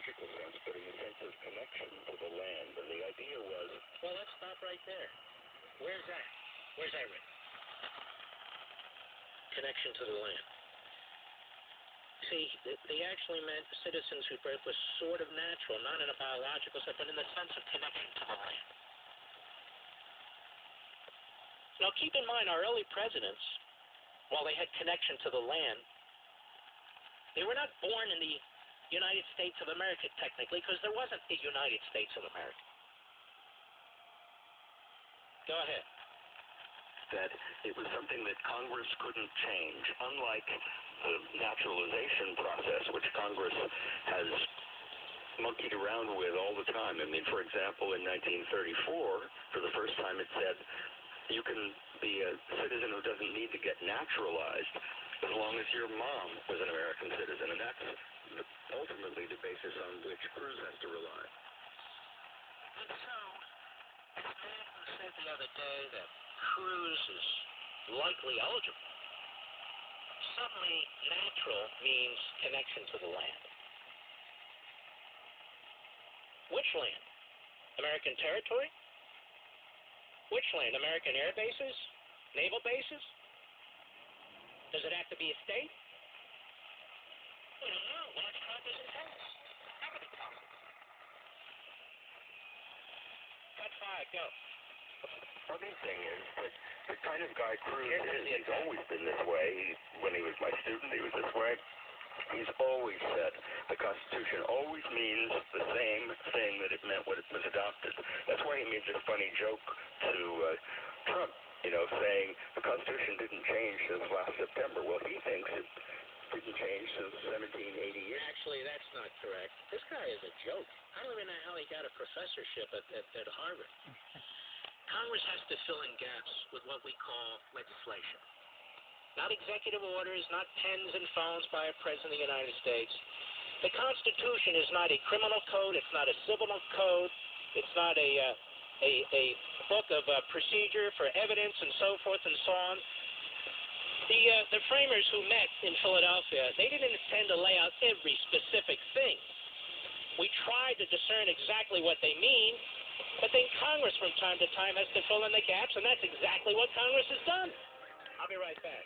biological sense, but in the sense of connection to the land. And the idea was... Well, let's stop right there. Where's that? Where's that written? Connection to the land. See, they actually meant citizens whose birth was sort of natural, not in a biological sense, but in the sense of connection to the land. Now, keep in mind, our early presidents, while they had connection to the land, they were not born in the United States of America, technically, because there wasn't a United States of America. Go ahead. That it was something that Congress couldn't change, unlike the naturalization process, which Congress has monkeyed around with all the time. I mean, for example, in 1934, for the first time it said, you can be a citizen who doesn't need to get naturalized as long as your mom was an American citizen. And that's ultimately the basis on which Cruz has to rely. And so, this man who said the other day that Cruz is likely eligible, suddenly natural means connection to the land. Which land? American territory? Which land? American air bases? Naval bases? Does it have to be a state? We don't know. Watch Trump doesn't tell us. Nobody tells us. Cut 5, go. Funny thing is that the kind of guy Cruz is, he's always been this way. When he was my student, he was this way. He's always said the Constitution always means the same thing that it meant when it was adopted. That's why he made this funny joke to Trump, saying the Constitution didn't change since last September. Well, he thinks it didn't change since 1788. Actually, that's not correct. This guy is a joke. I don't even know how he got a professorship at Harvard. Congress has to fill in gaps with what we call legislation. Not executive orders, not pens and phones by a president of the United States. The Constitution is not a criminal code. It's not a civil code. It's not a book of procedure for evidence and so forth and so on. The framers who met in Philadelphia, they didn't intend to lay out every specific thing. We tried to discern exactly what they mean, but then Congress from time to time has to fill in the gaps, and that's exactly what Congress has done. I'll be right back.